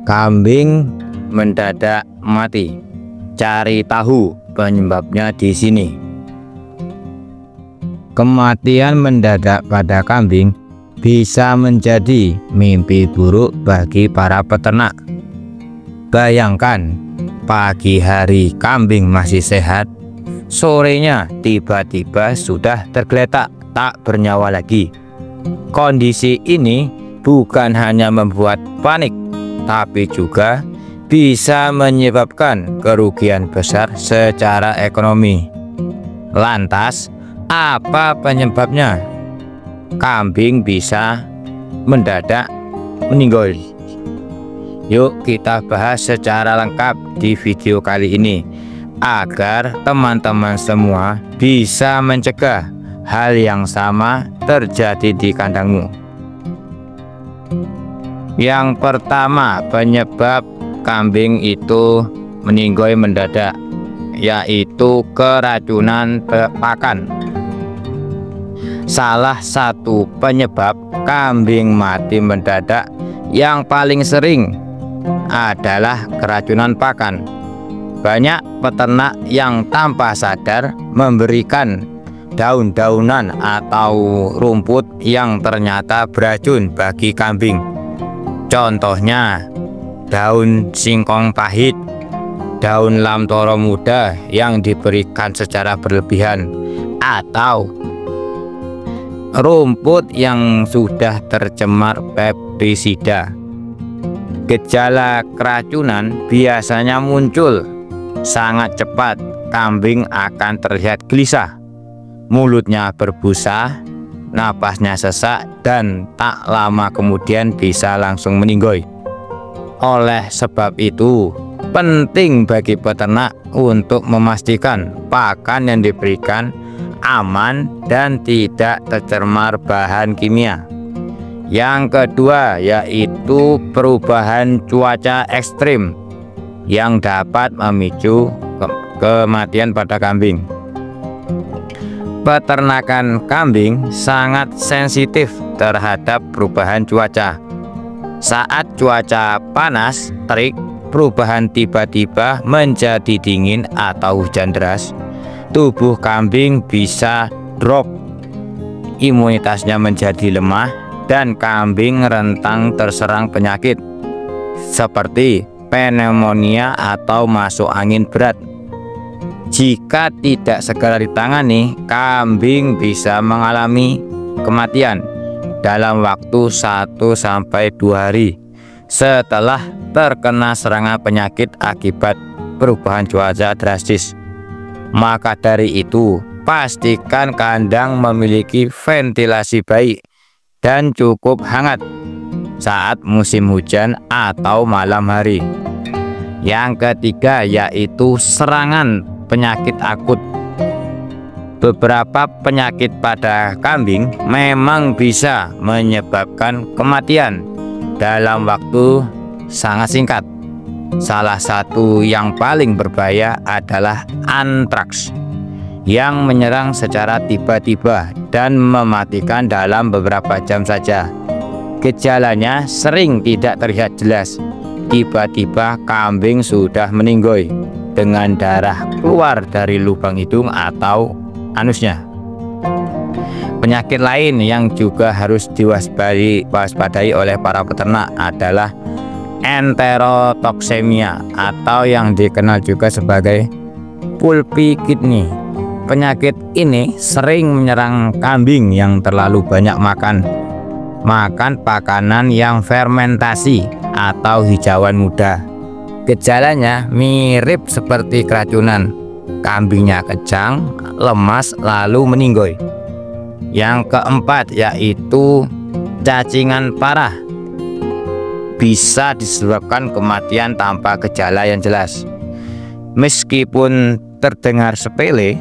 Kambing mendadak mati. Cari tahu penyebabnya di sini. Kematian mendadak pada kambing bisa menjadi mimpi buruk bagi para peternak. Bayangkan, pagi hari kambing masih sehat, sorenya tiba-tiba sudah tergeletak tak bernyawa lagi. Kondisi ini bukan hanya membuat panik, tapi juga bisa menyebabkan kerugian besar secara ekonomi. Lantas, apa penyebabnya kambing bisa mendadak meninggal? Yuk kita bahas secara lengkap di video kali ini, agar teman-teman semua bisa mencegah hal yang sama terjadi di kandangmu. Yang pertama, penyebab kambing itu meninggal mendadak, yaitu keracunan pakan. Salah satu penyebab kambing mati mendadak yang paling sering adalah keracunan pakan. Banyak peternak yang tanpa sadar memberikan daun-daunan atau rumput yang ternyata beracun bagi kambing. Contohnya daun singkong pahit, daun lamtoro muda yang diberikan secara berlebihan, atau rumput yang sudah tercemar pestisida. Gejala keracunan biasanya muncul sangat cepat. Kambing akan terlihat gelisah, mulutnya berbusa, napasnya sesak, dan tak lama kemudian bisa langsung meninggal. Oleh sebab itu, penting bagi peternak untuk memastikan pakan yang diberikan aman dan tidak tercemar bahan kimia. Yang kedua, yaitu perubahan cuaca ekstrim yang dapat memicu kematian pada kambing. Peternakan kambing sangat sensitif terhadap perubahan cuaca. Saat cuaca panas terik, perubahan tiba-tiba menjadi dingin atau hujan deras, tubuh kambing bisa drop, imunitasnya menjadi lemah, dan kambing rentan terserang penyakit seperti pneumonia atau masuk angin berat. Jika tidak segera ditangani, kambing bisa mengalami kematian dalam waktu 1-2 hari setelah terkena serangan penyakit akibat perubahan cuaca drastis. Maka dari itu, pastikan kandang memiliki ventilasi baik dan cukup hangat saat musim hujan atau malam hari. Yang ketiga, yaitu serangan penyakit akut. Beberapa penyakit pada kambing memang bisa menyebabkan kematian dalam waktu sangat singkat. Salah satu yang paling berbahaya adalah antraks, yang menyerang secara tiba-tiba dan mematikan dalam beberapa jam saja. Gejalanya sering tidak terlihat jelas. Tiba-tiba kambing sudah meninggal dengan darah keluar dari lubang hidung atau anusnya. Penyakit lain yang juga harus diwaspadai oleh para peternak adalah enterotoksemia, atau yang dikenal juga sebagai pulpi kidney. Penyakit ini sering menyerang kambing yang terlalu banyak makan makanan yang fermentasi atau hijauan muda. Gejalanya mirip seperti keracunan. Kambingnya kejang, lemas, lalu meninggal. Yang keempat, yaitu cacingan parah. Bisa disebabkan kematian tanpa gejala yang jelas. Meskipun terdengar sepele,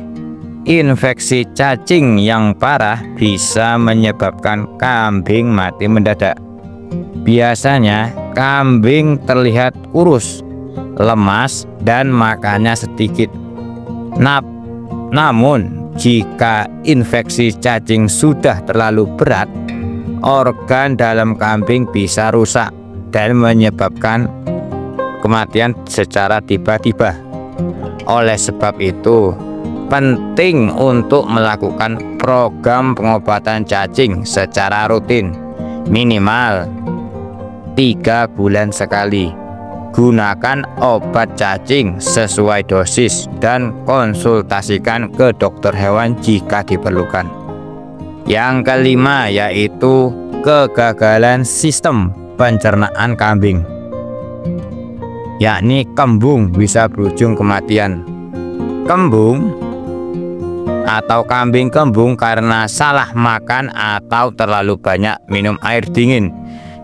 infeksi cacing yang parah bisa menyebabkan kambing mati mendadak. Biasanya kambing terlihat kurus, lemas, dan makannya sedikit. Namun jika infeksi cacing sudah terlalu berat, organ dalam kambing bisa rusak dan menyebabkan kematian secara tiba-tiba. Oleh sebab itu, penting untuk melakukan program pengobatan cacing secara rutin, minimal 3 bulan sekali. Gunakan obat cacing sesuai dosis dan konsultasikan ke dokter hewan jika diperlukan. Yang kelima yaitu kegagalan sistem pencernaan kambing, yakni kembung bisa berujung kematian. Kembung atau kambing kembung karena salah makan atau terlalu banyak minum air dingin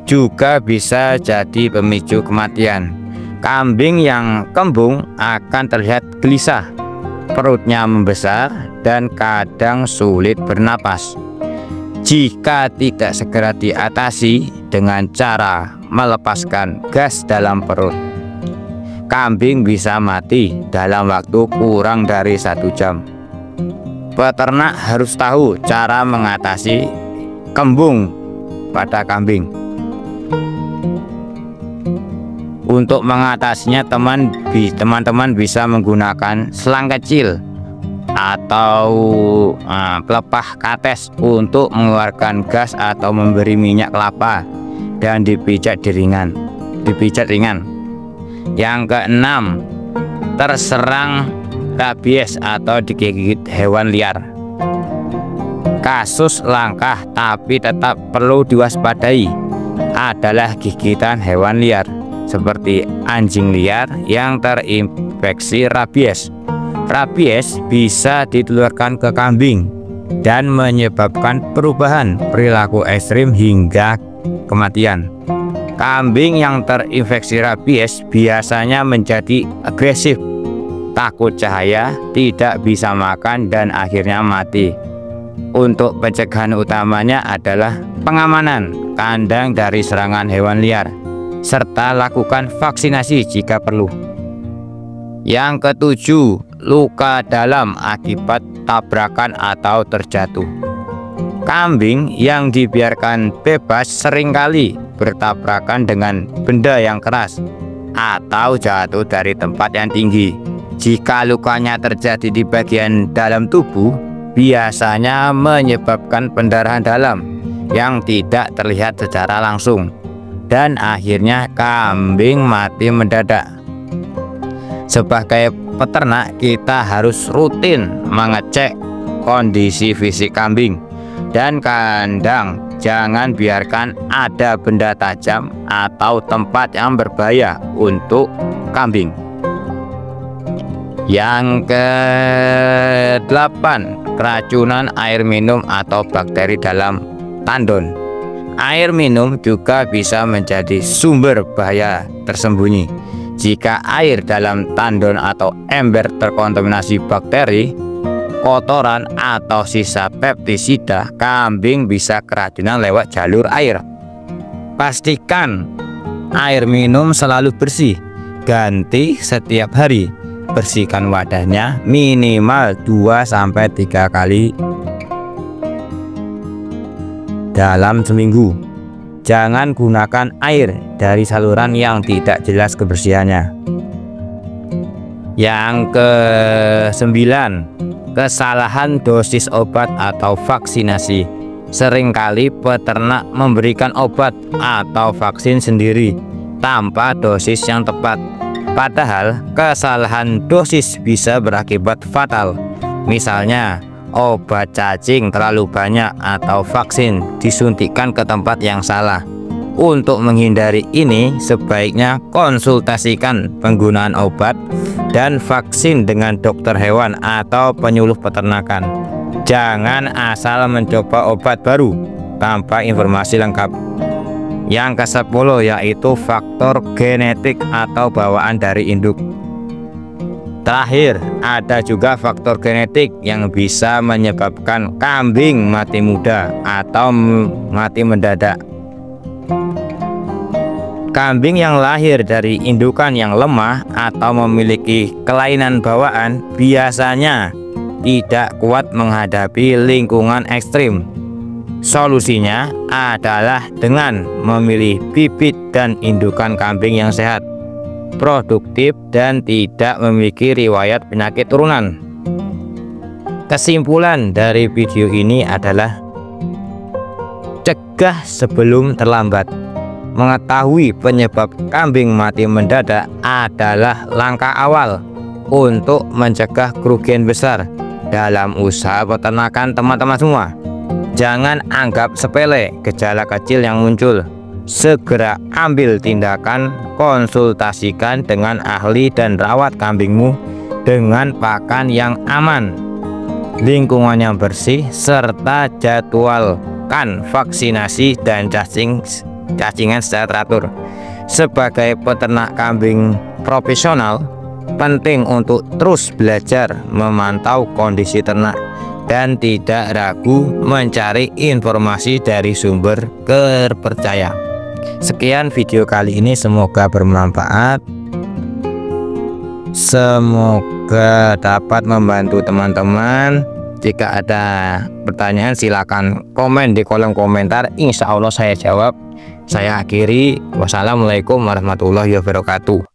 juga bisa jadi pemicu kematian. Kambing yang kembung akan terlihat gelisah, perutnya membesar, dan kadang sulit bernapas. Jika tidak segera diatasi dengan cara melepaskan gas dalam perut, kambing bisa mati dalam waktu kurang dari 1 jam. Peternak harus tahu cara mengatasi kembung pada kambing. Untuk mengatasinya, teman-teman bisa menggunakan selang kecil atau pelepah kates untuk mengeluarkan gas atau memberi minyak kelapa dan dipijat ringan. Yang keenam, terserang rabies atau digigit hewan liar. Kasus langka tapi tetap perlu diwaspadai adalah gigitan hewan liar seperti anjing liar yang terinfeksi rabies. Rabies bisa ditularkan ke kambing dan menyebabkan perubahan perilaku ekstrim hingga kematian. Kambing yang terinfeksi rabies biasanya menjadi agresif, takut cahaya, tidak bisa makan, dan akhirnya mati. Untuk pencegahan utamanya adalah pengamanan kandang dari serangan hewan liar, serta lakukan vaksinasi jika perlu. Yang ketujuh, luka dalam akibat tabrakan atau terjatuh. Kambing yang dibiarkan bebas seringkali bertabrakan dengan benda yang keras atau jatuh dari tempat yang tinggi. Jika lukanya terjadi di bagian dalam tubuh, biasanya menyebabkan pendarahan dalam yang tidak terlihat secara langsung, dan akhirnya kambing mati mendadak. Sebagai peternak, kita harus rutin mengecek kondisi fisik kambing dan kandang. Jangan biarkan ada benda tajam atau tempat yang berbahaya untuk kambing. Yang ke-8, keracunan air minum atau bakteri dalam tandon. Air minum juga bisa menjadi sumber bahaya tersembunyi. Jika air dalam tandon atau ember terkontaminasi bakteri, kotoran atau sisa pestisida, kambing bisa keracunan lewat jalur air. Pastikan air minum selalu bersih, ganti setiap hari. Bersihkan wadahnya minimal 2-3 kali dalam seminggu. Jangan gunakan air dari saluran yang tidak jelas kebersihannya. Yang ke-9, kesalahan dosis obat atau vaksinasi. Seringkali peternak memberikan obat atau vaksin sendiri tanpa dosis yang tepat. Padahal kesalahan dosis bisa berakibat fatal. Misalnya, obat cacing terlalu banyak atau vaksin disuntikkan ke tempat yang salah. Untuk menghindari ini, sebaiknya konsultasikan penggunaan obat dan vaksin dengan dokter hewan atau penyuluh peternakan. Jangan asal mencoba obat baru tanpa informasi lengkap. Yang ke-10 yaitu faktor genetik atau bawaan dari induk. Terakhir, ada juga faktor genetik yang bisa menyebabkan kambing mati muda atau mati mendadak. Kambing yang lahir dari indukan yang lemah atau memiliki kelainan bawaan biasanya tidak kuat menghadapi lingkungan ekstrim. Solusinya adalah dengan memilih bibit dan indukan kambing yang sehat, produktif, dan tidak memiliki riwayat penyakit turunan. Kesimpulan dari video ini adalah cegah sebelum terlambat. Mengetahui penyebab kambing mati mendadak adalah langkah awal untuk mencegah kerugian besar dalam usaha peternakan teman-teman semua. Jangan anggap sepele gejala kecil yang muncul. Segera ambil tindakan, konsultasikan dengan ahli dan rawat kambingmu dengan pakan yang aman, lingkungan yang bersih, serta jadwalkan vaksinasi dan cacingan secara teratur. Sebagai peternak kambing profesional, penting untuk terus belajar memantau kondisi ternak dan tidak ragu mencari informasi dari sumber terpercaya. Sekian video kali ini, semoga bermanfaat, semoga dapat membantu teman-teman. Jika ada pertanyaan silakan komen di kolom komentar, insya Allah saya jawab. Saya akhiri, wassalamualaikum warahmatullahi wabarakatuh.